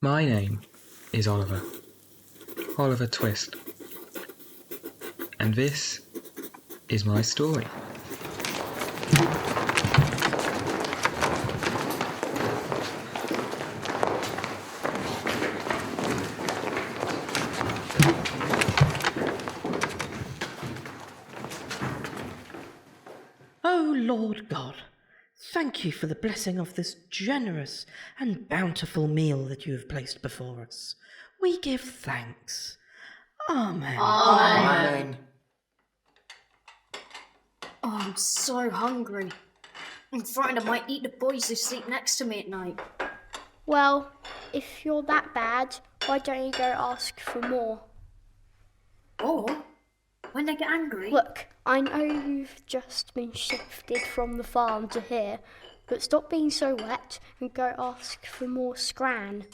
My name is Oliver. Oliver Twist. And this is my story. O Lord God, thank you for the blessing of this generous and bountiful meal that you have placed before us. We give thanks. Amen. Amen. Oh, I'm so hungry. I'm frightened I might eat the boys who sleep next to me at night. Well, if you're that bad, why don't you go ask for more? Or, when they get angry... Look, I know you've just been shifted from the farm to here, but stop being so wet and go ask for more scran.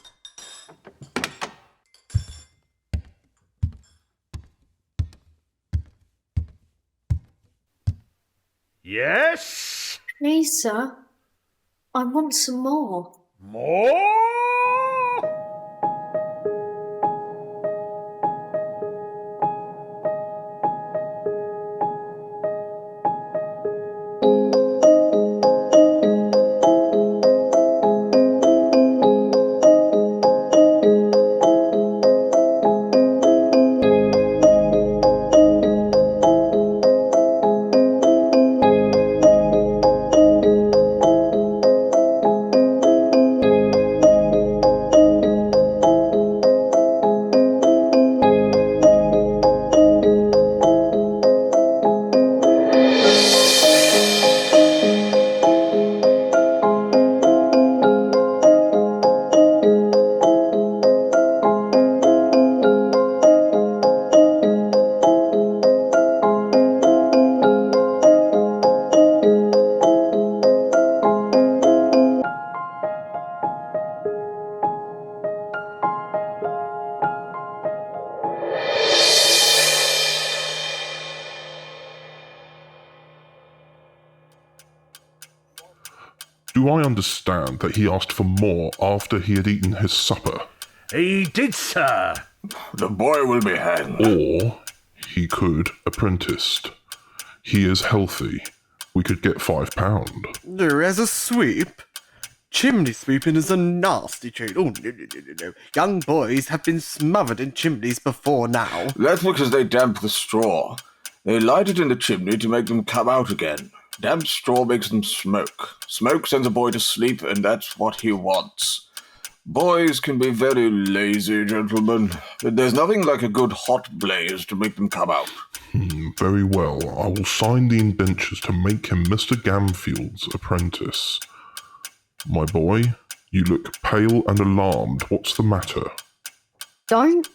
Yes? Please, sir. I want some more. More? Do I understand that he asked for more after he had eaten his supper? He did, sir. The boy will be hanged. Or he could apprenticed. He is healthy. We could get £5. As a sweep? Chimney sweeping is a nasty trade. Oh, no. Young boys have been smothered in chimneys before now. That's because they damp the straw. They light it in the chimney to make them come out again. Damp straw makes them smoke. Smoke sends a boy to sleep, and that's what he wants. Boys can be very lazy, gentlemen. There's nothing like a good hot blaze to make them come out. Very well. I will sign the indentures to make him Mr. Gamfield's apprentice. My boy, you look pale and alarmed. What's the matter? Don't.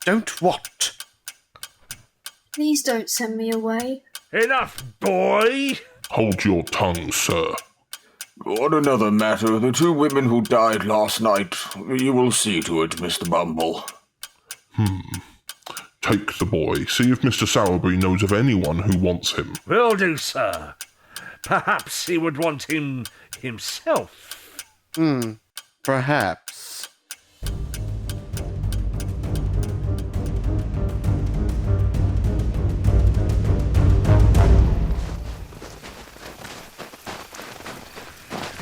Don't what? Please don't send me away. Enough, boy! Hold your tongue, sir. On another matter, the two women who died last night, you will see to it, Mr. Bumble. Take the boy. See if Mr. Sowerby knows of anyone who wants him. Will do, sir. Perhaps he would want him himself. Perhaps.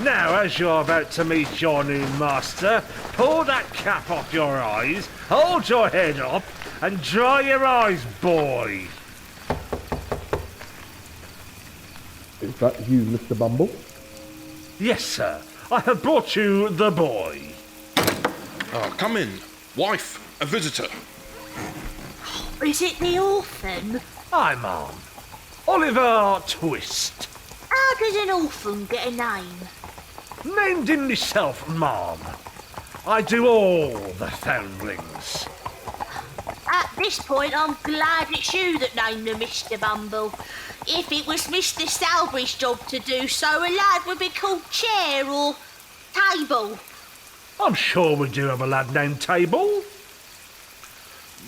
Now, as you're about to meet your new master, pull that cap off your eyes, hold your head up, and dry your eyes, boy. Is that you, Mr. Bumble? Yes, sir. I have brought you the boy. Oh, come in. Wife, a visitor. Is it the orphan? Hi, Ma'am. Oliver Twist. How does an orphan get a name? Named him myself, Ma'am. I do all the foundlings. At this point, I'm glad it's you that named him Mr. Bumble. If it was Mr. Sowerby's job to do so, a lad would be called Chair or Table. I'm sure we do have a lad named Table.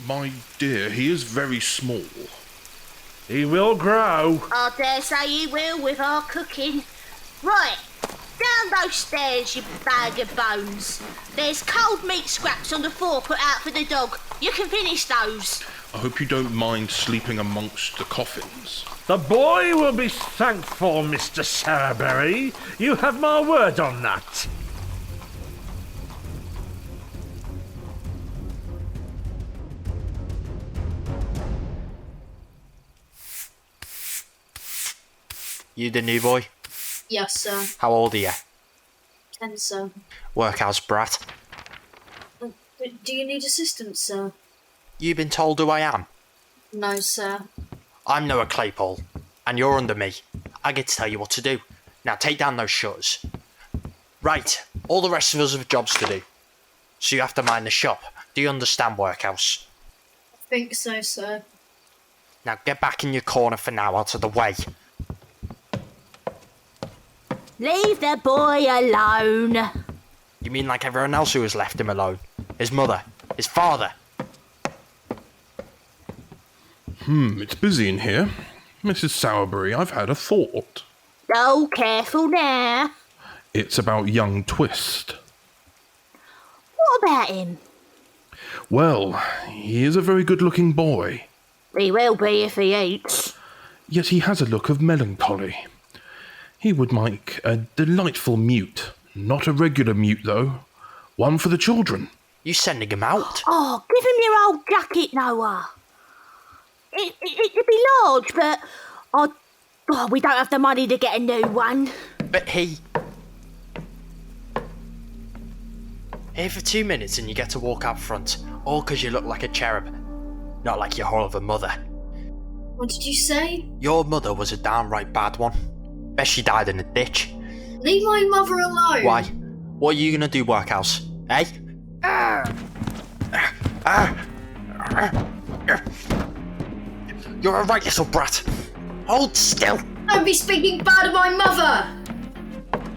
My dear, he is very small. He will grow. I dare say he will with our cooking. Right, Down those stairs, you bag of bones. There's cold meat scraps on the floor put out for the dog. You can finish those. I hope you don't mind sleeping amongst the coffins. The boy will be thankful, Mr. Sowerberry. You have my word on that. You the new boy? Yes, sir. How old are you? 10, sir. Workhouse brat. Do you need assistance, sir? You been told who I am? No, sir. I'm Noah Claypole, and you're under me. I get to tell you what to do. Now take down those shutters. Right, all the rest of us have jobs to do. So you have to mind the shop. Do you understand, Workhouse? I think so, sir. Now get back in your corner for now, out of the way. Leave the boy alone. You mean like everyone else who has left him alone? His mother? His father? It's busy in here. Mrs. Sowerberry, I've had a thought. Oh, careful now. It's about young Twist. What about him? Well, he is a very good-looking boy. He will be if he eats. Yet he has a look of melancholy. He would make a delightful mute. Not a regular mute, though. One for the children. You sending him out? Oh, give him your old jacket, Noah. It'd be large, but we don't have the money to get a new one. But he... Here for 2 minutes and you get to walk out front. All because you look like a cherub. Not like your horrible mother. What did you say? Your mother was a downright bad one. Bet she died in a ditch. Leave my mother alone. Why? What are you gonna do, Workhouse? Eh? You're a right little brat. Hold still. Don't be speaking bad of my mother.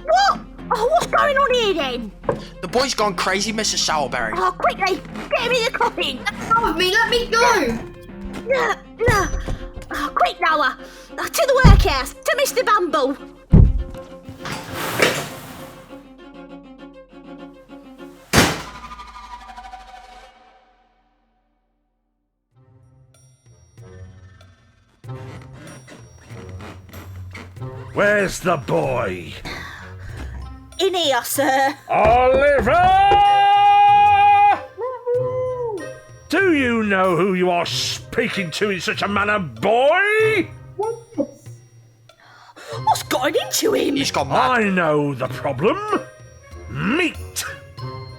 What? Oh, what's going on here then? The boy's gone crazy, Mrs. Sowerberry. Oh, quickly, get him in the coffin. Let go of me, let me go. No. Oh, quick, Noah. To the workhouse, to Mr. Bumble. Where's the boy? In here, sir. Oliver! Do you know who you are speaking to in such a manner, boy? What's gotten into him? He's gone mad. I know the problem. Meat.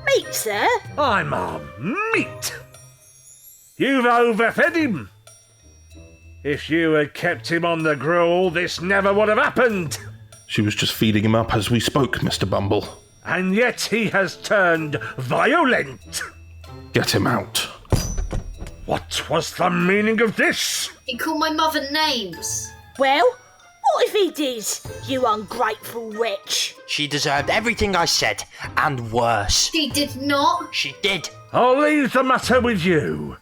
Meat, sir? I'm on meat. You've overfed him. If you had kept him on the gruel, this never would have happened. She was just feeding him up as we spoke, Mr. Bumble. And yet he has turned violent. Get him out. What was the meaning of this? He called my mother names. Well, what if he did, you ungrateful wretch? She deserved everything I said, and worse. She did not. She did. I'll leave the matter with you.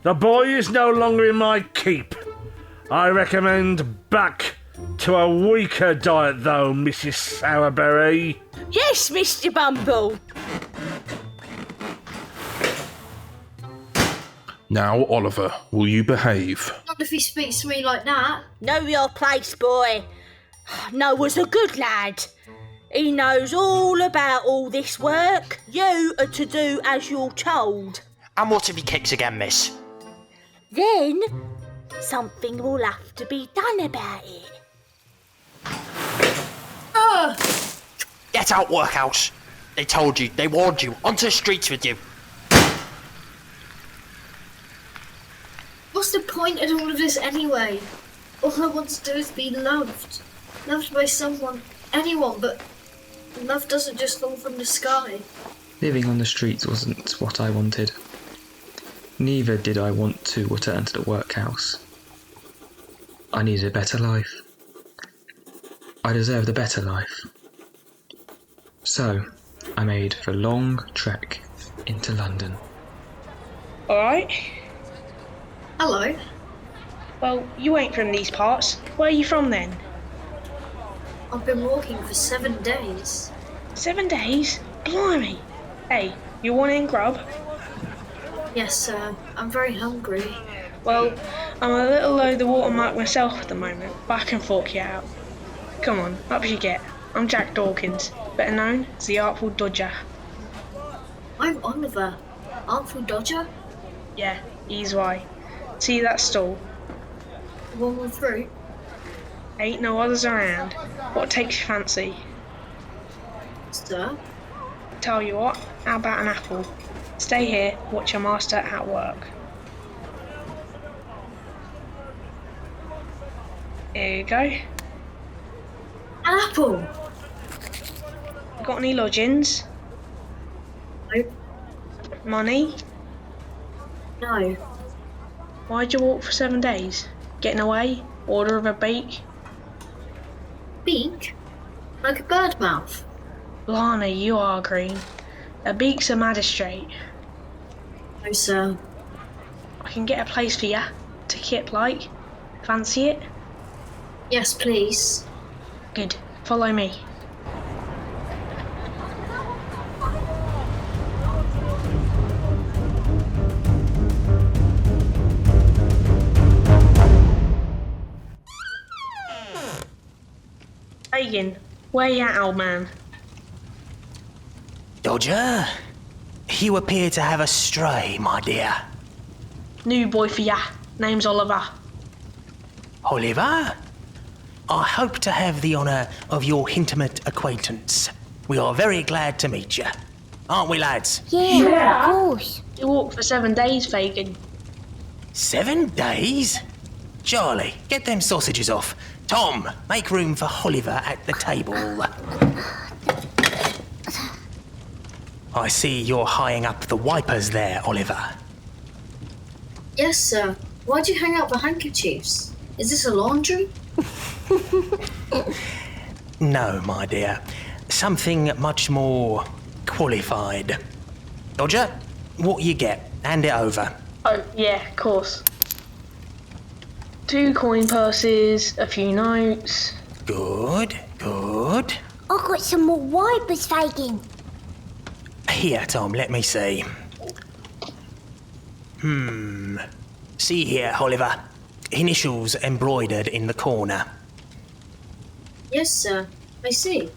The boy is no longer in my keep. I recommend back to a weaker diet, though, Mrs. Sowerberry. Yes, Mr. Bumble. Now, Oliver, will you behave? Not if he speaks to me like that. Know your place, boy. Noah's a good lad. He knows all about all this work. You are to do as you're told. And what if he kicks again, miss? Then, something will have to be done about it. Get out, Workhouse. They told you, they warned you. Onto the streets with you. What's the point of all of this anyway? All I want to do is be loved. Loved by someone, anyone, but love doesn't just fall from the sky. Living on the streets wasn't what I wanted. Neither did I want to return to the workhouse. I needed a better life. I deserved a better life. So, I made the long trek into London. Alright. Hello. Well, you ain't from these parts. Where are you from then? I've been walking for 7 days. 7 days? Blimey! Hey, you want in grub? Yes, sir. I'm very hungry. Well, I'm a little low the watermark myself at the moment, but I can fork you out. Come on, up you get. I'm Jack Dawkins, better known as the Artful Dodger. I'm Oliver. Artful Dodger? Yeah, he's why. See that stall? One with fruit? Ain't no others around. What takes your fancy? Sir? Tell you what, how about an apple? Stay here, watch your master at work. Here you go. An apple! Got any lodgings? Nope. Money? No. Why'd you walk for 7 days? Getting away? Order of a beak? Beak? Like a bird mouth? Blarney, you are green. A beak's a magistrate. No, sir. I can get a place for ya to kip like. Fancy it? Yes, please. Good. Follow me. Fagin, where you at, old man? Dodger, you appear to have a stray, my dear. New boy for ya. Name's Oliver. Oliver? I hope to have the honour of your intimate acquaintance. We are very glad to meet you. Aren't we, lads? Yeah, of course. You walked for 7 days, Fagin. 7 days? Charlie, get them sausages off. Tom, make room for Oliver at the table. I see you're hanging up the wipers there, Oliver. Yes, sir. Why'd you hang out the handkerchiefs? Is this a laundry? No, my dear. Something much more qualified. Dodger, what you get? Hand it over. Oh, yeah, of course. 2 coin purses, a few notes. Good, good. I got some more wipers, Fagin. Here, Tom, let me see. See here, Oliver. Initials embroidered in the corner. Yes, sir. I see.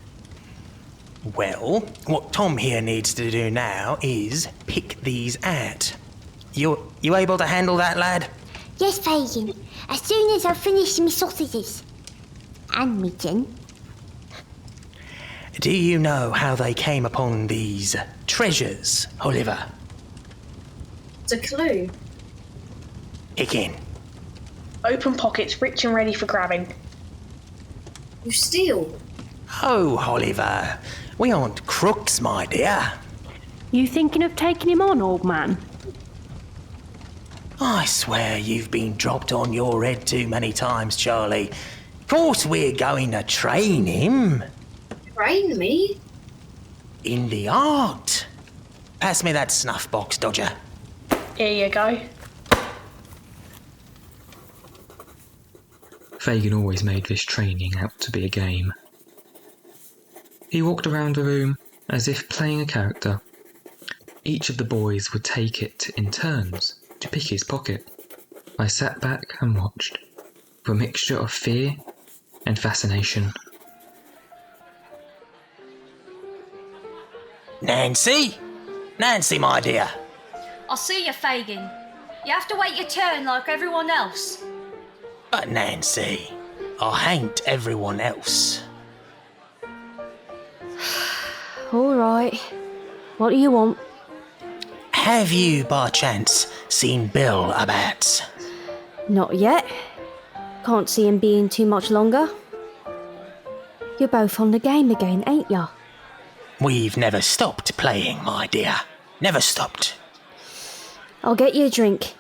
Well, what Tom here needs to do now is pick these out. You able to handle that, lad? Yes, Fagin. As soon as I finish my sausages. And me tin. Do you know how they came upon these treasures, Oliver? It's a clue. Pick in. Open pockets, rich and ready for grabbing. You steal. Oh, Oliver. We aren't crooks, my dear. You thinking of taking him on, old man? I swear you've been dropped on your head too many times, Charlie. Of course we're going to train him. Train me? In the art. Pass me that snuff box, Dodger. Here you go. Fagin always made this training out to be a game. He walked around the room as if playing a character. Each of the boys would take it in turns to pick his pocket. I sat back and watched, with a mixture of fear and fascination. Nancy? Nancy, my dear. I'll see you, Fagin. You have to wait your turn like everyone else. But Nancy, I ain't everyone else. All right. What do you want? Have you, by chance, seen Bill about? Not yet. Can't see him being too much longer. You're both on the game again, ain't ya? We've never stopped playing, my dear. Never stopped. I'll get you a drink.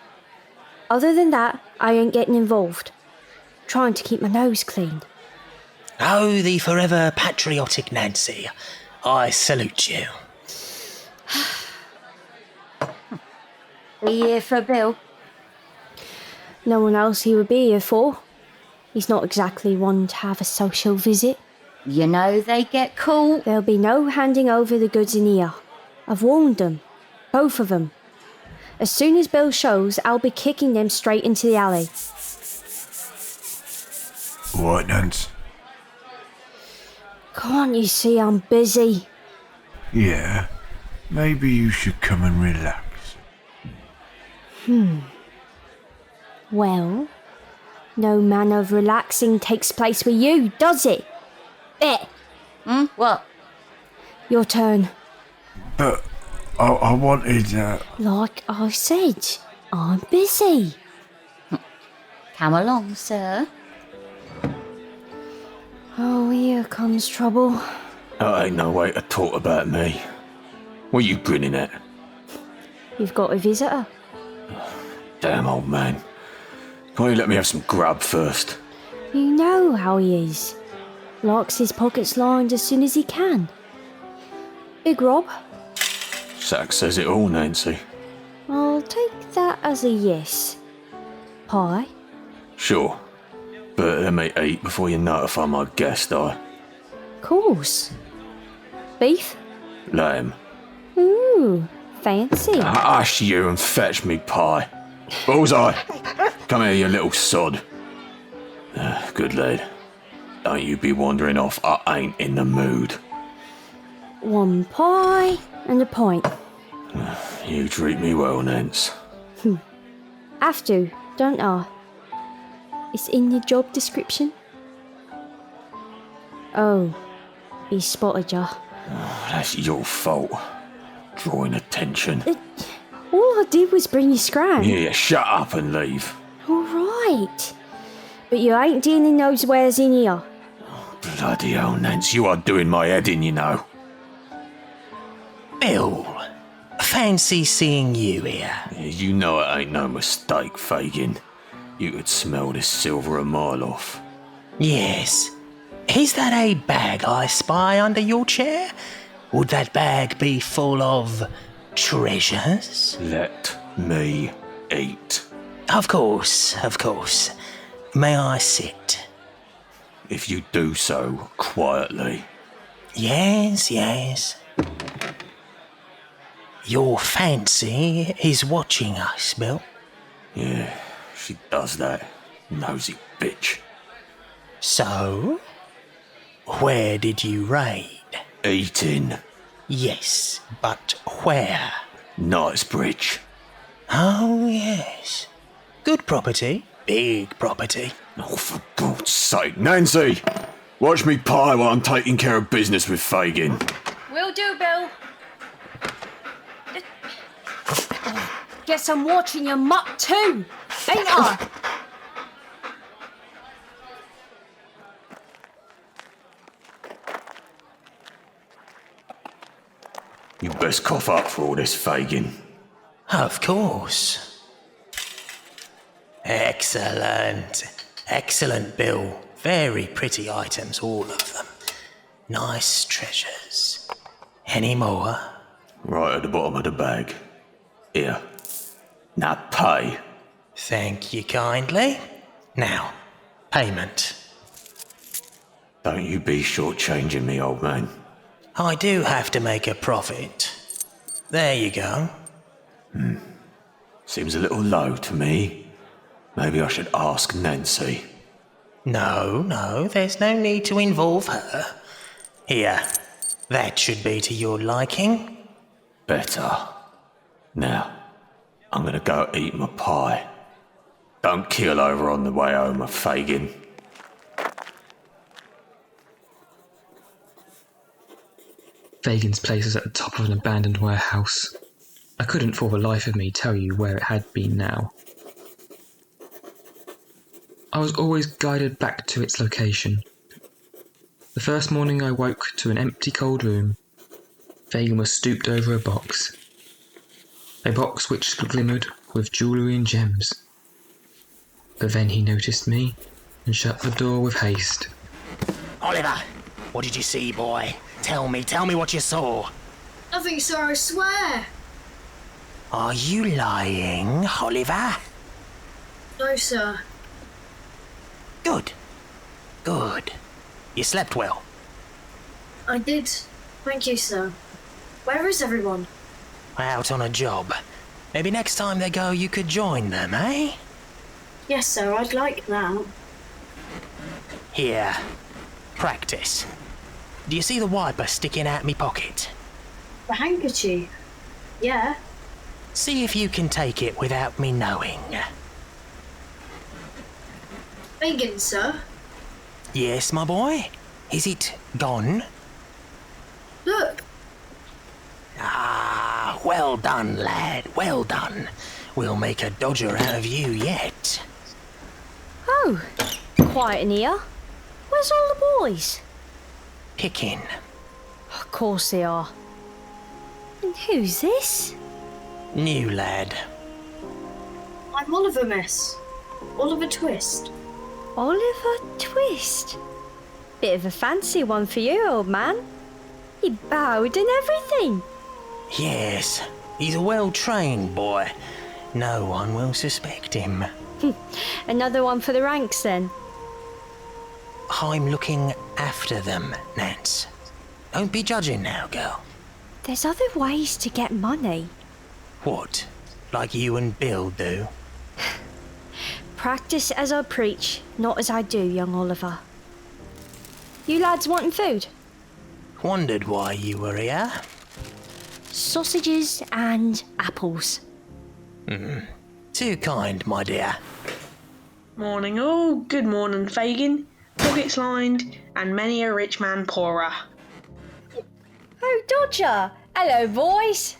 Other than that, I ain't getting involved. Trying to keep my nose clean. Oh, the forever patriotic Nancy. I salute you. Are you here for Bill? No one else he would be here for. He's not exactly one to have a social visit. You know they get caught. There'll be no handing over the goods in here. I've warned them. Both of them. As soon as Bill shows, I'll be kicking them straight into the alley. What, Nance? Can't you see I'm busy? Yeah, maybe you should come and relax. Well, no manner of relaxing takes place with you, does it? What? Your turn. But I wanted... Like I said, I'm busy. Come along, sir. Oh, here comes trouble. That ain't no way to talk about me. What are you grinning at? You've got a visitor. Damn old man. Can't you let me have some grub first? You know how he is. Likes his pockets lined as soon as he can. Big Rob? Sack says it all, Nancy. I'll take that as a yes. Pie? Sure. But let me eat before you notify my guest, Course. Beef? Lamb. Ooh, fancy. Hush you and fetch me pie. Bullseye! Come here, you little sod. Good lad. Don't you be wandering off, I ain't in the mood. 1 pie and a pint. You treat me well, Nance. Have to, don't I? It's in your job description. Oh, he spotted ya. That's your fault. Drawing attention. All I did was bring you scran. Yeah, shut up and leave. All right. But you ain't dealing those wares in here. Bloody hell, Nance, you are doing my head in, you know. Bill, fancy seeing you here. Yeah, you know it ain't no mistake, Fagin. You could smell this silver a mile off. Yes. Is that a bag I spy under your chair? Would that bag be full of treasures? Let me eat. Of course, of course. May I sit? If you do so quietly. Yes, yes. Your fancy is watching us, Bill. Yeah, she does that. Nosy bitch. So, where did you raid? Eating. Yes, but where? Knightsbridge. Oh, yes. Good property. Big property. Oh, for God's sake, Nancy! Watch me pie while I'm taking care of business with Fagin. Will do, Bill. Guess I'm watching your muck too, ain't I? You best cough up for all this, Fagin. Of course. Excellent. Excellent, Bill. Very pretty items, all of them. Nice treasures. Any more? Right at the bottom of the bag. Here. Now pay. Thank you kindly. Now, payment. Don't you be shortchanging me, old man. I do have to make a profit. There you go. Seems a little low to me. Maybe I should ask Nancy. No, there's no need to involve her. Here, that should be to your liking. Better. Now, I'm gonna go eat my pie. Don't keel over on the way home, Fagin. Fagin's place was at the top of an abandoned warehouse. I couldn't for the life of me tell you where it had been now. I was always guided back to its location. The first morning I woke to an empty cold room. Fagin was stooped over a box which glimmered with jewellery and gems. But then he noticed me and shut the door with haste. Oliver, what did you see, boy? Tell me what you saw. Nothing, sir, I swear. Are you lying, Oliver? No, sir. Good. You slept well. I did. Thank you, sir. Where is everyone? Out on a job. Maybe next time they go you could join them, eh? Yes, sir, I'd like that. Here. Practice. Do you see the wiper sticking out me pocket? The handkerchief? Yeah. See if you can take it without me knowing. Fagin, sir? Yes, my boy? Is it gone? Look! Ah, well done, lad, well done. We'll make a dodger out of you yet. Oh, quiet in here. Where's all the boys? Picking. Of course they are. And who's this? New lad. I'm Oliver, miss. Oliver Twist. Oliver Twist? Bit of a fancy one for you, old man. He bowed and everything. Yes, he's a well-trained boy. No one will suspect him. Another one for the ranks, then. I'm looking after them, Nance. Don't be judging now, girl. There's other ways to get money. What? Like you and Bill do? Practice as I preach, not as I do, young Oliver. You lads wanting food? Wondered why you were here. Sausages and apples. Too kind, my dear. Morning all, good morning Fagin. Pockets lined and many a rich man poorer. Oh, Dodger! Hello, boys!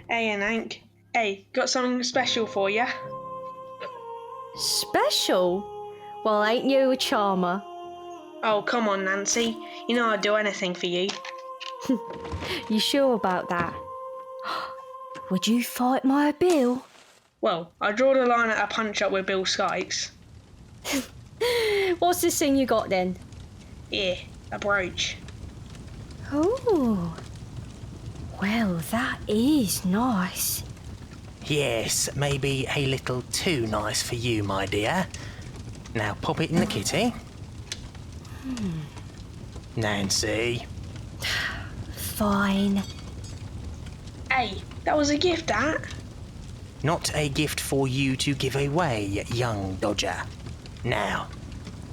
Hey, and Hank. Hey, got something special for ya? Special? Well, ain't you a charmer? Oh, come on, Nancy. You know I'd do anything for you. You sure about that? Would you fight my Bill? Well, I draw the line at a punch-up with Bill Sykes. What's this thing you got then? Yeah, a brooch. Oh. Well, that is nice. Yes, maybe a little too nice for you, my dear. Now pop it in the kitty. Nancy. Fine. Hey, that was a gift, that. Not a gift for you to give away, young dodger. Now,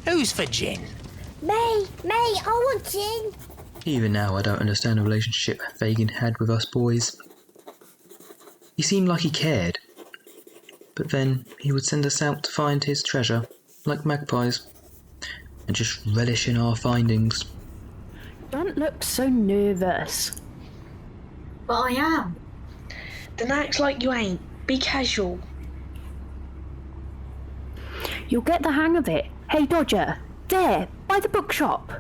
who's for gin? Me, I want gin. Even now, I don't understand the relationship Fagin had with us boys. He seemed like he cared, but then he would send us out to find his treasure, like magpies, and just relish in our findings. Don't look so nervous. But I am. Then act like you ain't. Be casual. You'll get the hang of it. Hey, Dodger, there, by the bookshop.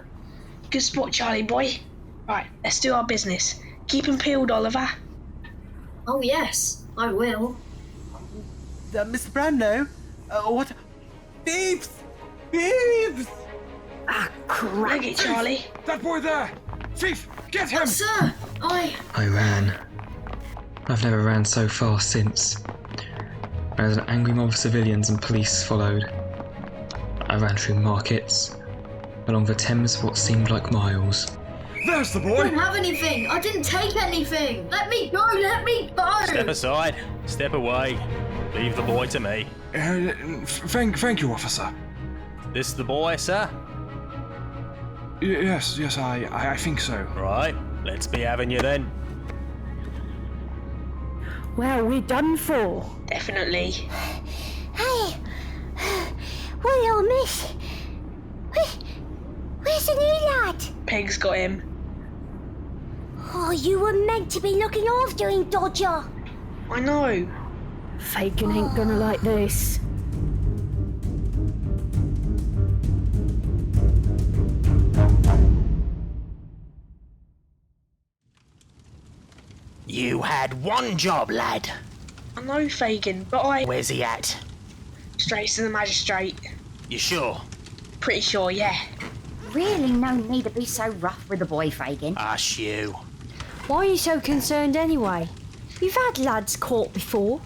Good spot, Charlie boy. Right, let's do our business. Keep 'em peeled, Oliver. Oh yes, I will. Mr. Brownlow? What? Thieves! Thieves! Ah, crap. Look it, Charlie. That boy there! Thief, get him! Sir, I ran. I've never ran so fast since. As an angry mob of civilians and police followed, I ran through markets, along the Thames for what seemed like miles. There's the I boy! don't have anything! I didn't take anything! Let me go! Let me go! Step aside. Step away. Leave the boy to me. Thank you, officer. This the boy, sir? Yes, I think so. Right, let's be having you then. Well, we're done for. Definitely. Hey, well, miss. Where's the new lad? Peg's got him. Oh, you were meant to be looking after him, Dodger. I know. Fagin ain't gonna like this. You had one job, lad. I know, Fagin, but Where's he at? Straight to the magistrate. You sure? Pretty sure, yeah. Really no need to be so rough with the boy, Fagin. Hush you. Why are you so concerned anyway? You've had lads caught before.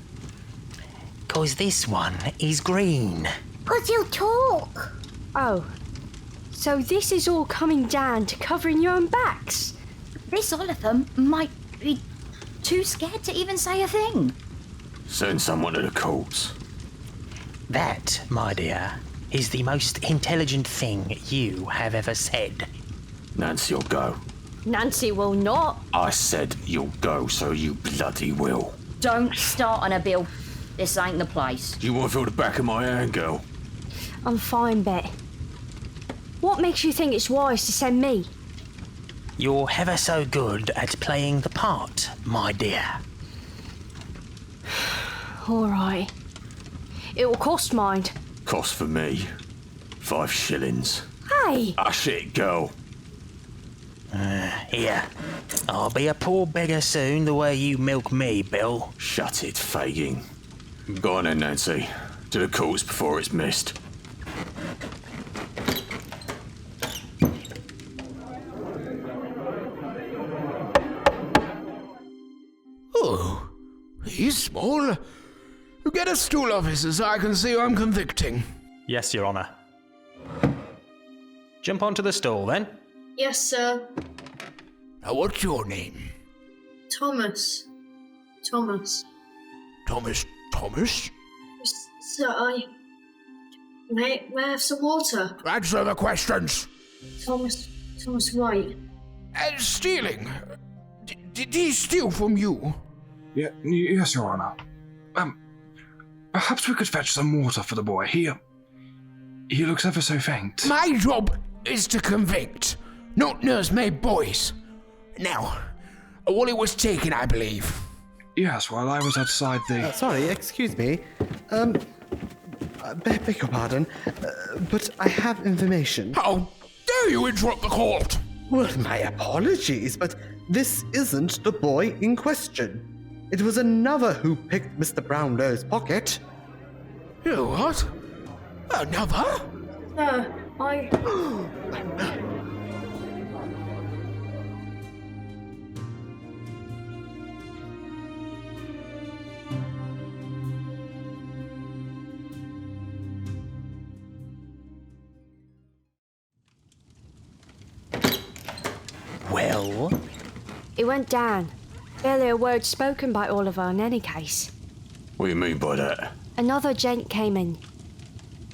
'Cause this one is green. 'Cause he'll talk. Oh, So this is all coming down to covering your own backs? This Oliver might be too scared to even say a thing. Send someone to the courts. That, my dear, is the most intelligent thing you have ever said. Nancy will go. Nancy will not. I said you'll go, so you bloody will. Don't start on a Bill. This ain't the place. Do you want to feel the back of my hand, girl? I'm fine, Bet. What makes you think it's wise to send me? You're ever so good at playing the part, my dear. All right. It will cost mind. Cost for me. 5 shillings. Hey! Hush it, girl. Here. I'll be a poor beggar soon the way you milk me, Bill. Shut it, Fagin. Go on then, Nancy. To the courts before it's missed. Oh, he's small. Get a stool, officer, so I can see who I'm convicting. Yes, Your Honour. Jump onto the stool, then. Yes, sir. Now, what's your name? Thomas. Thomas. Thomas? Sir, May I have some water? Answer the questions. Thomas White. Stealing. Did he steal from you? Yes, Your Honour. Perhaps we could fetch some water for the boy. He looks ever so faint. My job is to convict, not nursemaid boys. Now, Wally was taken, I believe. Yes, while I was outside the... Sorry, excuse me. Beg your pardon, but I have information. How dare you interrupt the court? Well, my apologies, but this isn't the boy in question. It was another who picked Mr. Brownlow's pocket. You what? Another? Sir, Well? It went down. Barely a word spoken by Oliver in any case. What do you mean by that? Another gent came in.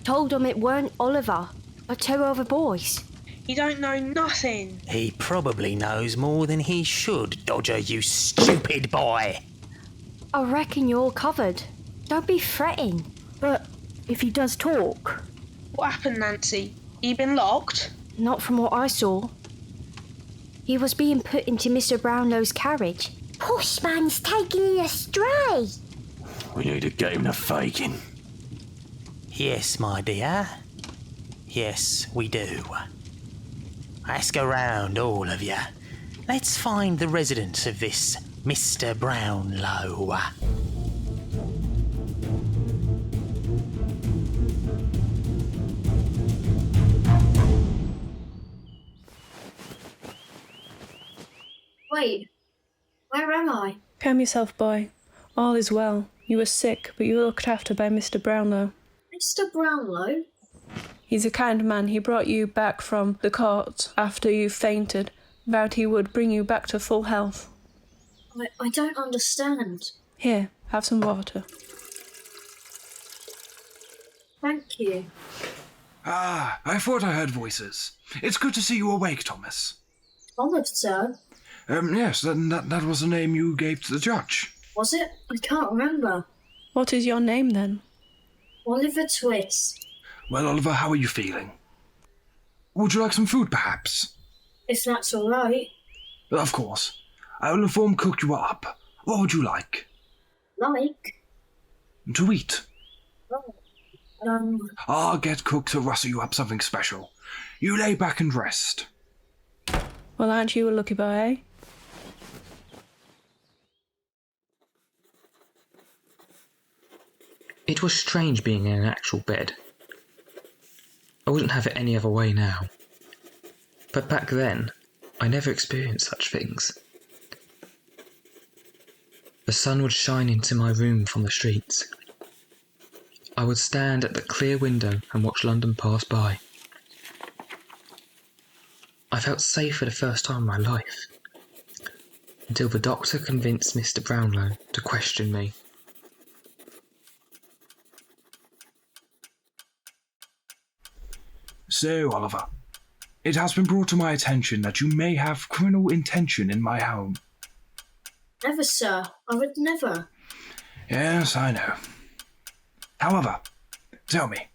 Told him it weren't Oliver, but 2 other boys. You don't know nothing. He probably knows more than he should, Dodger, you stupid boy. I reckon you're all covered. Don't be fretting. But if he does talk... What happened, Nancy? You been locked? Not from what I saw. He was being put into Mr. Brownlow's carriage. Pushman's taking you astray. We need to get him to Fagin. Yes, my dear. Yes, we do. Ask around, all of you. Let's find the residence of this Mr. Brownlow. Wait, where am I? Calm yourself, boy. All is well. You were sick, but you were looked after by Mr. Brownlow. Mr. Brownlow? He's a kind man. He brought you back from the court after you fainted. Vowed he would bring you back to full health. I don't understand. Here, have some water. Thank you. Ah, I thought I heard voices. It's good to see you awake, Thomas. Thomas, sir? Yes, that was the name you gave to the judge. Was it? I can't remember. What is your name, then? Oliver Twist. Well, Oliver, how are you feeling? Would you like some food, perhaps? If that's all right. Of course. I will inform cook you up. What would you like? Like? To eat. Oh, I'll get cook to rustle you up something special. You lay back and rest. Well, aren't you a lucky boy, eh? It was strange being in an actual bed. I wouldn't have it any other way now. But back then, I never experienced such things. The sun would shine into my room from the streets. I would stand at the clear window and watch London pass by. I felt safe for the first time in my life. Until the doctor convinced Mr. Brownlow to question me. So, Oliver, it has been brought to my attention that you may have criminal intention in my home. Never, sir. I would never. Yes, I know. However, tell me,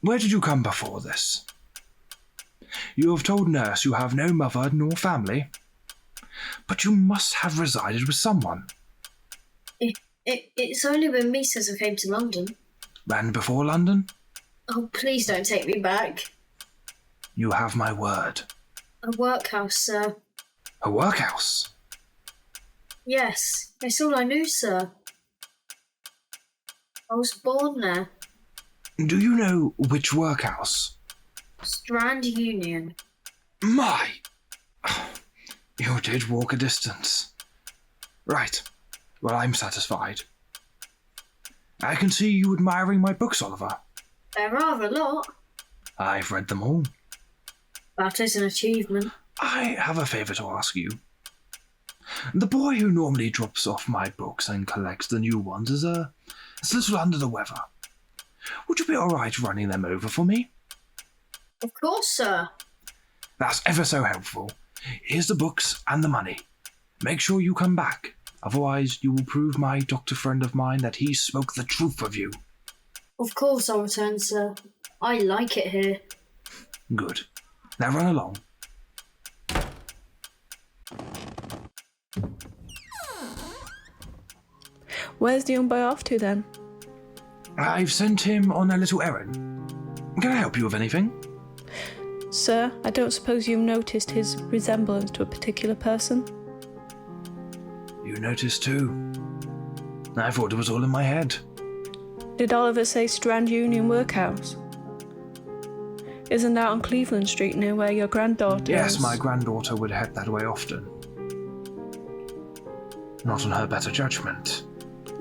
where did you come before this? You have told nurse you have no mother nor family, but you must have resided with someone. It's only been me since I came to London. And before London? Oh, please don't take me back. You have my word. A workhouse, sir. A workhouse? Yes, it's all I knew, sir. I was born there. Do you know which workhouse? Strand Union. My! You did walk a distance. Right. Well, I'm satisfied. I can see you admiring my books, Oliver. There are a lot. I've read them all. That is an achievement. I have a favour to ask you. The boy who normally drops off my books and collects the new ones is a little under the weather. Would you be alright running them over for me? Of course, sir. That's ever so helpful. Here's the books and the money. Make sure you come back. Otherwise, you will prove my doctor friend of mine that he spoke the truth of you. Of course I'll return, sir. I like it here. Good. Now run along. Where's the young boy off to then? I've sent him on a little errand. Can I help you with anything? Sir, I don't suppose you've noticed his resemblance to a particular person? You noticed too. I thought it was all in my head. Did Oliver say Strand Union Workhouse? Isn't that on Cleveland Street near where your granddaughter is? Yes, my granddaughter would head that way often. Not on her better judgment.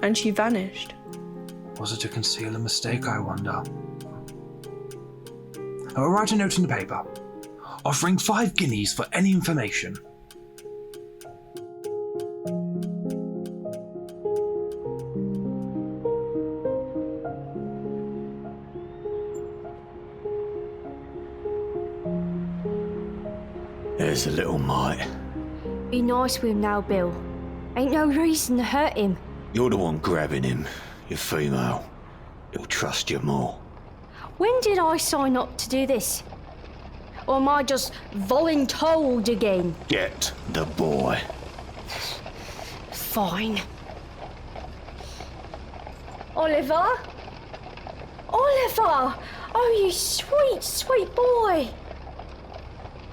And she vanished. Was it to conceal a mistake, I wonder? I will write a note in the paper, offering 5 guineas for any information. There's a little mite. Be nice with him now, Bill. Ain't no reason to hurt him. You're the one grabbing him. You're female. He'll trust you more. When did I sign up to do this? Or am I just voluntold again? Get the boy. Fine. Oliver? Oliver! Oh, you sweet, sweet boy.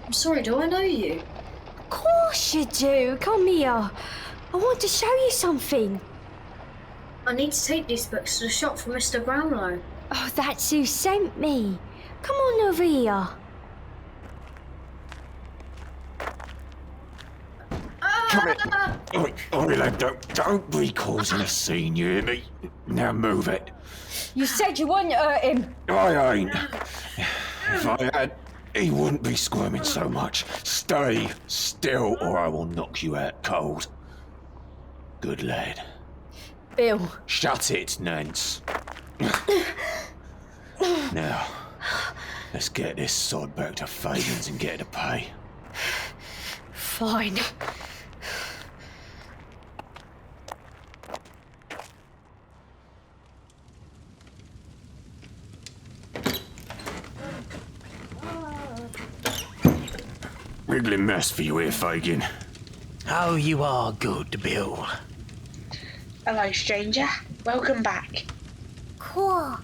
I'm sorry, do I know you? Of course you do. Come here. I want to show you something. I need to take these books to the shop for Mr. Brownlow. Oh, that's who sent me. Come on over here. Come here. Oi, lad, don't be causing a scene, you hear me? Now move it. You said you wouldn't hurt him. I ain't. If I had, he wouldn't be squirming so much. Stay still or I will knock you out cold. Good lad. Bill. Shut it, Nance. Now, let's get this sod back to Fagin's and get her to pay. Fine. Wriggling mess for you here, Fagin. Oh, you are good, Bill. Hello, stranger. Welcome back. Cool.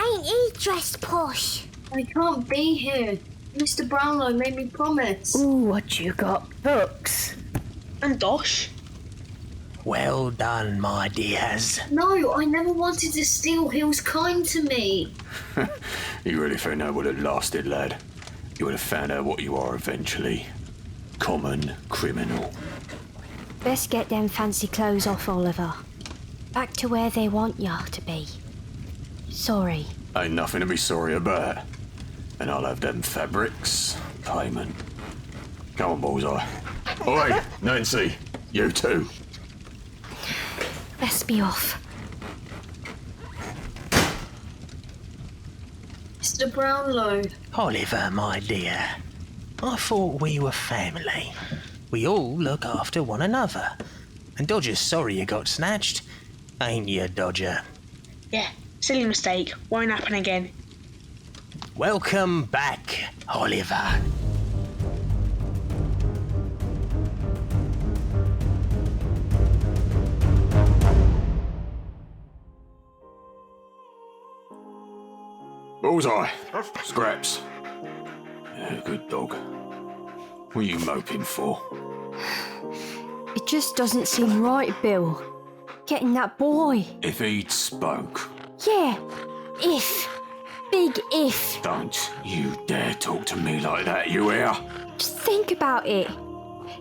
Ain't he dressed posh? I can't be here. Mr. Brownlow made me promise. Ooh, what you got? Books? And Dosh? Well done, my dears. No, I never wanted to steal. He was kind to me. You really think that would have lasted, lad? You would have found out what you are eventually. Common criminal. Best get them fancy clothes off, Oliver. Back to where they want ya to be. Sorry. Ain't nothing to be sorry about. And I'll have them fabrics, payment, Come on, Bullseye. Oi, Nancy, you too. Let's be off. Mr. Brownlow. Oliver, my dear, I thought we were family. We all look after one another. And Dodger's sorry you got snatched. Ain't you, Dodger? Yeah, silly mistake. Won't happen again. Welcome back, Oliver. Bullseye. Scraps. Yeah, good dog. What are you moping for? It just doesn't seem right, Bill. Getting that boy. If he'd spoke. Yeah, if. Big if. Don't you dare talk to me like that, you hear? Just think about it.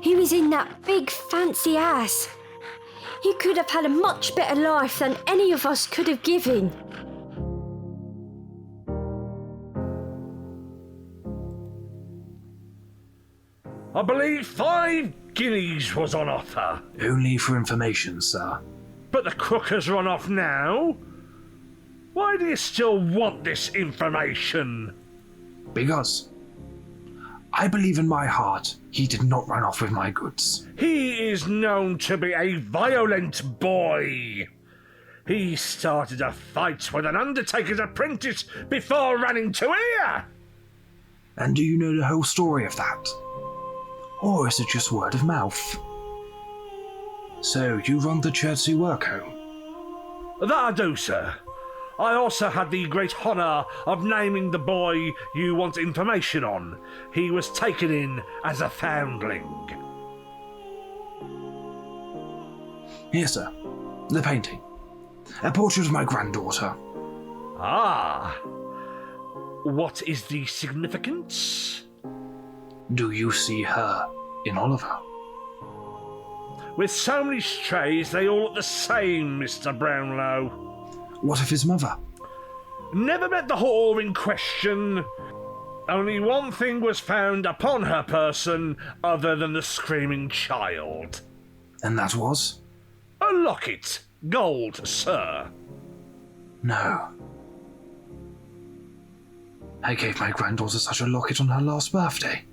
He was in that big fancy house. He could have had a much better life than any of us could have given. I believe 5 guineas was on offer. Only for information, sir. But the crook has run off now. Why do you still want this information? Because I believe in my heart he did not run off with my goods. He is known to be a violent boy. He started a fight with an undertaker's apprentice before running to here. And do you know the whole story of that? Or is it just word of mouth? So, you run the Chertsey work home? That I do, sir. I also had the great honour of naming the boy you want information on. He was taken in as a foundling. Here, sir. The painting. A portrait of my granddaughter. Ah. What is the significance? Do you see her in Oliver? With so many strays, they all look the same, Mr. Brownlow. What of his mother? Never met the whore in question. Only one thing was found upon her person other than the screaming child. And that was? A locket. Gold, sir. No. I gave my granddaughter such a locket on her last birthday.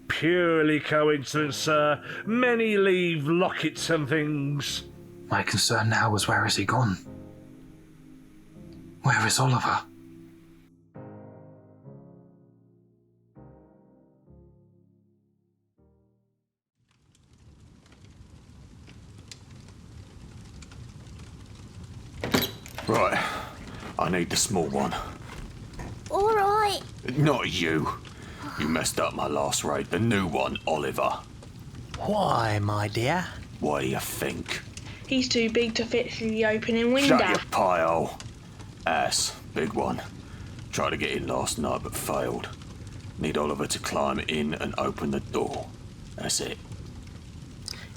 Purely coincidence, sir. Many leave lockets and things. My concern now is where is he gone? Where is Oliver? Right. I need the small one. All right. Not you. You messed up my last raid. The new one, Oliver. Why, my dear? What do you think? He's too big to fit through the opening window. Shut your pie hole. Ass, big one. Tried to get in last night but failed. Need Oliver to climb in and open the door. That's it.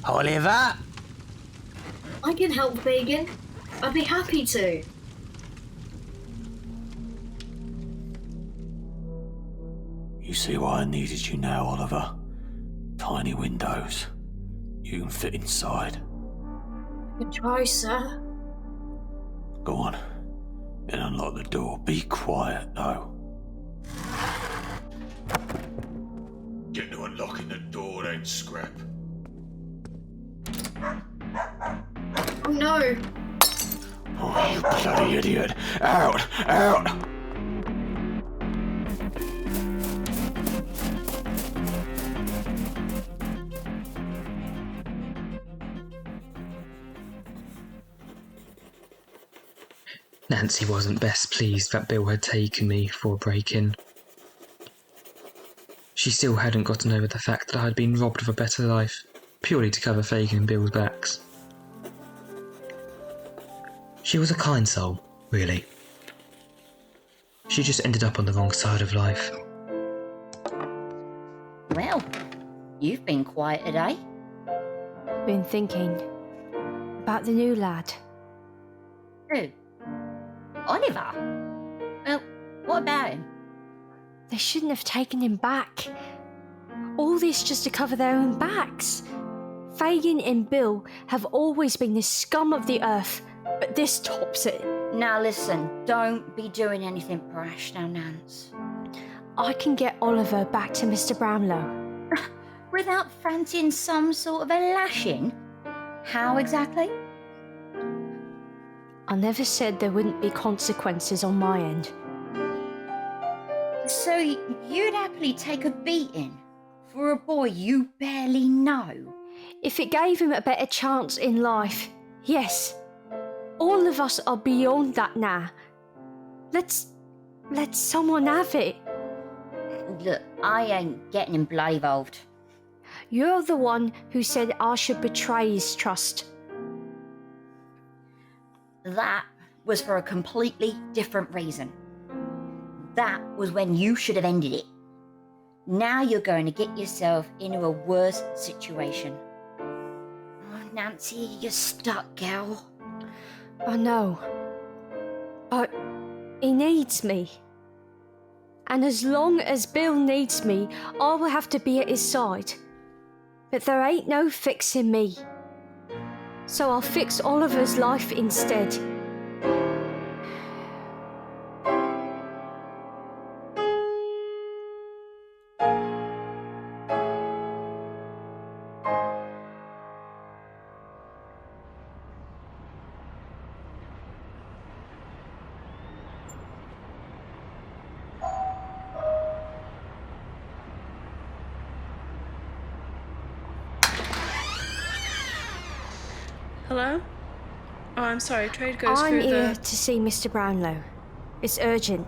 Oliver? I can help, Fagin. I'd be happy to. You see why I needed you now, Oliver? Tiny windows. You can fit inside. I can try, sir. Go on. Then unlock the door. Be quiet, though. Get to unlocking the door then, Scrap. Oh no! Oh, you bloody idiot. Out! Out! Nancy wasn't best pleased that Bill had taken me for a break-in. She still hadn't gotten over the fact that I had been robbed of a better life, purely to cover Fagin and Bill's backs. She was a kind soul, really. She just ended up on the wrong side of life. Well, you've been quiet today. Been thinking about the new lad. Who? Oliver? Well, what about him? They shouldn't have taken him back. All this just to cover their own backs. Fagin and Bill have always been the scum of the earth, but this tops it. Now listen, don't be doing anything brash now, Nance. I can get Oliver back to Mr. Brownlow. Without fancying some sort of a lashing? How exactly? I never said there wouldn't be consequences on my end. So you'd happily take a beating for a boy you barely know? If it gave him a better chance in life, yes. All of us are beyond that now. Let's someone have it. Look, I ain't getting him involved. You're the one who said I should betray his trust. That was for a completely different reason. That was when you should have ended it. Now you're going to get yourself into a worse situation. Oh, Nancy, you're stuck, girl. I know. But he needs me. And as long as Bill needs me, I will have to be at his side. But there ain't no fixing me. So I'll fix Oliver's life instead. Hello? Oh, I'm sorry, trade goes I'm through here to see Mr. Brownlow. It's urgent.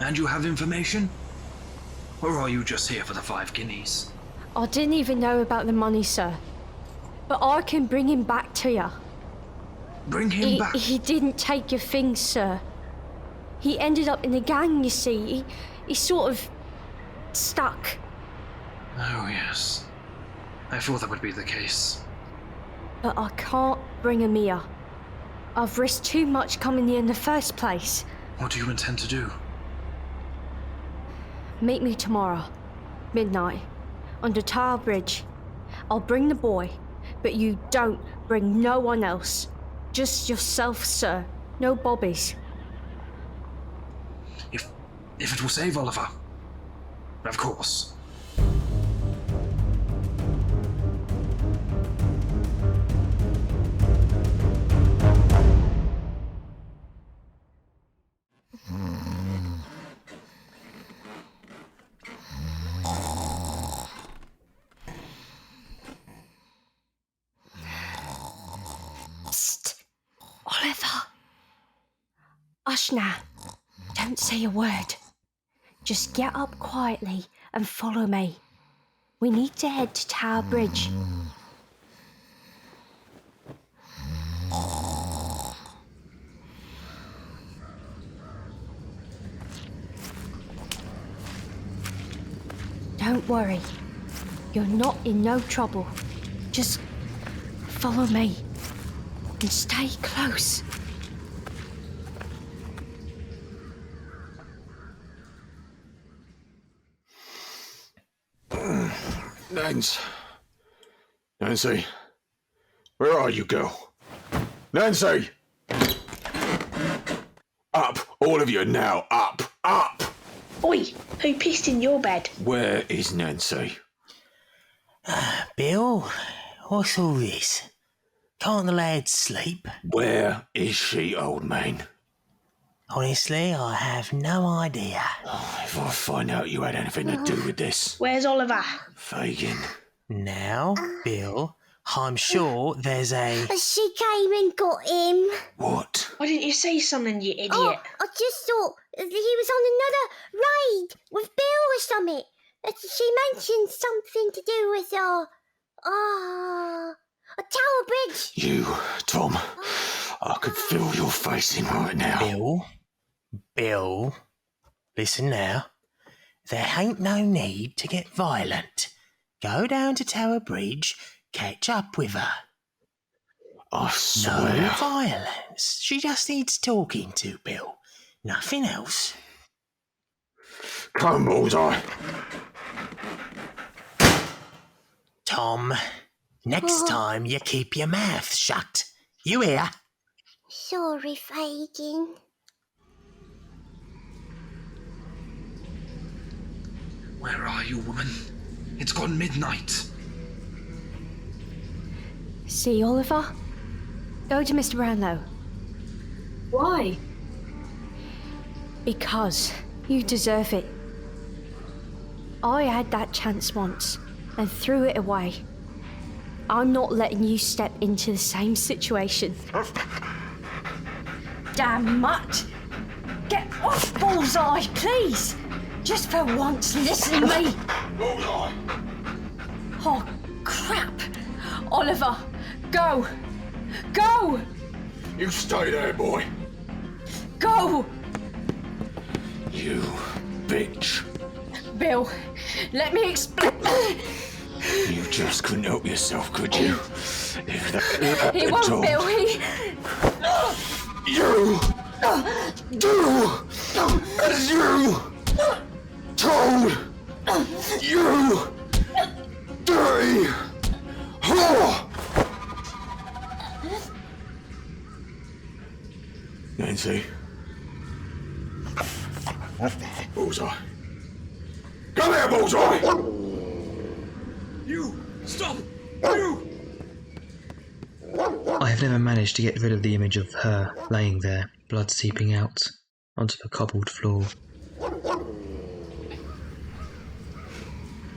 And you have information? Or are you just here for the 5 guineas? I didn't even know about the money, sir. But I can bring him back to you. Bring him back? He didn't take your things, sir. He ended up in a gang, you see. He sort of stuck. Oh, yes. I thought that would be the case. But I can't bring him here. I've risked too much coming here in the first place. What do you intend to do? Meet me tomorrow, midnight, under Tyrrell Bridge. I'll bring the boy, but you don't bring no one else. Just yourself, sir. No bobbies. If it will save Oliver. Of course. Oliver. Hush now. Don't say a word. Just get up quietly and follow me. We need to head to Tower Bridge. Don't worry. You're not in no trouble. Just follow me and stay close. Nancy, where are you, girl? Nancy! Up, all of you now, up, up! Oi, who pissed in your bed? Where is Nancy? Bill, what's all this? Can't the lad sleep? Where is she, old man? Honestly, I have no idea. If I find out you had anything to do with this. Where's Oliver? Fagin. Now, Bill, I'm sure there's a... She came and got him. What? Why didn't you say something, you idiot? Oh, I just thought he was on another raid with Bill or something. She mentioned something to do with a Tower Bridge. You, Tom, I could feel your facing right now. Bill, listen now. There ain't no need to get violent. Go down to Tower Bridge, catch up with her. I swear. No violence. She just needs talking to, Bill. Nothing else. Come, Bullseye. Tom, next time you keep your mouth shut. You hear? Sorry, Fagin. Where are you, woman? It's gone midnight. See, Oliver? Go to Mr. Brownlow. Why? Because you deserve it. I had that chance once and threw it away. I'm not letting you step into the same situation. Damn mutt! Get off, Bullseye, please! Just for once, listen to me! Bullseye! Oh, crap! Oliver, go! Go! You stay there, boy. Go! You bitch. Bill, let me explain. You just couldn't help yourself, could you? If that He won't, told Bill, he... You do as you told. You dirty whore. Nancy. Bullseye. Come here, Bullseye! You! Stop! You! I have never managed to get rid of the image of her laying there, blood seeping out onto the cobbled floor.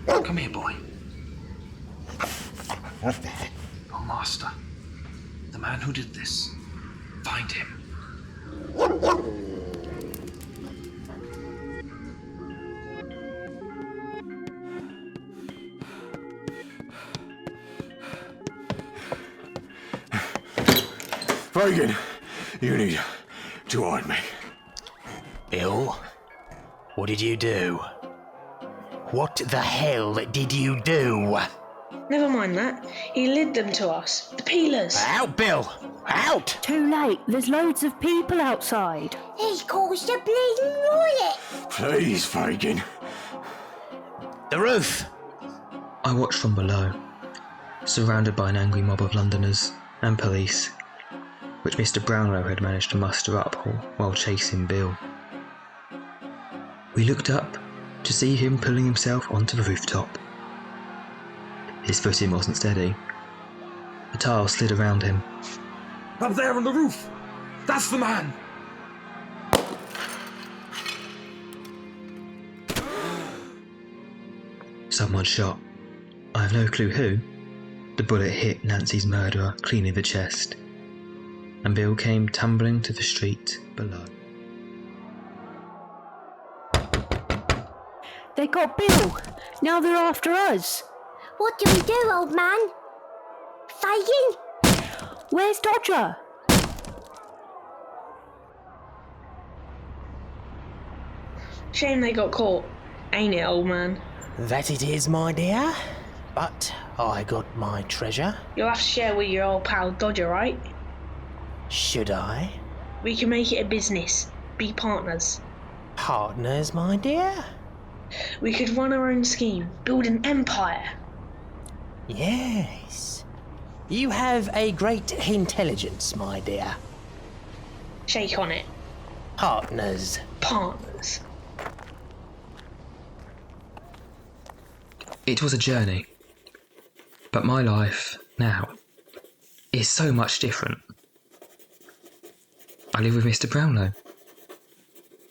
Come here, boy. Your master. The man who did this. Find him. Fagin, you need to hide me. Bill, what did you do? What the hell did you do? Never mind that. He led them to us. The peelers. Out, Bill! Out! Too late. There's loads of people outside. He's caused a bleeding riot! Please, Fagin. The roof! I watched from below, surrounded by an angry mob of Londoners and police, which Mr. Brownlow had managed to muster up while chasing Bill. We looked up to see him pulling himself onto the rooftop. His footing wasn't steady. The tile slid around him. Up there on the roof! That's the man! Someone shot. I have no clue who. The bullet hit Nancy's murderer clean in the chest, and Bill came tumbling to the street below. They got Bill. Now they're after us. What do we do, old man? Fagin? Where's Dodger? Shame they got caught. Ain't it, old man? That it is, my dear. But I got my treasure. You'll have to share with your old pal Dodger, right? Should I? We can make it a business. Be partners. Partners, my dear? We could run our own scheme. Build an empire. Yes. You have a great intelligence, my dear. Shake on it. Partners. Partners. It was a journey, but my life now is so much different. I live with Mr. Brownlow,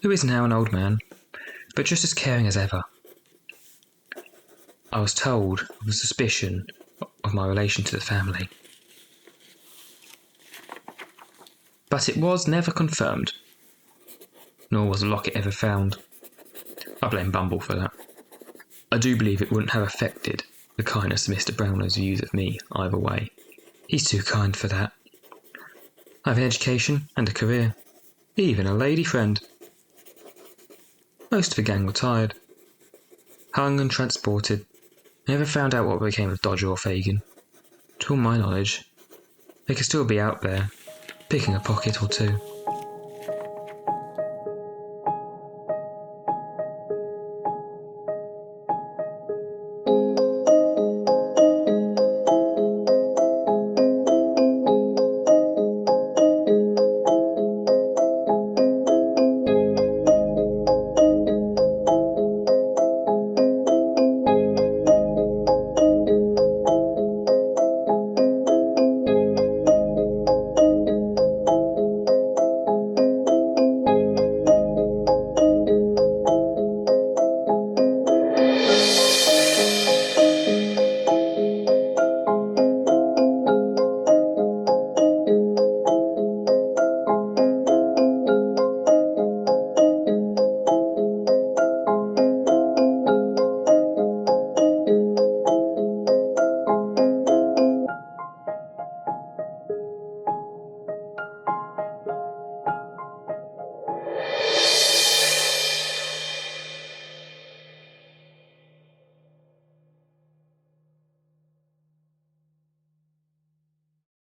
who is now an old man, but just as caring as ever. I was told of the suspicion of my relation to the family, but it was never confirmed, nor was the locket ever found. I blame Bumble for that. I do believe it wouldn't have affected the kindness of Mr. Brownlow's views of me either way. He's too kind for that. I have an education and a career, even a lady friend. Most of the gang were tired, hung and transported. Never found out what became of Dodger or Fagin. To all my knowledge, they could still be out there, picking a pocket or two.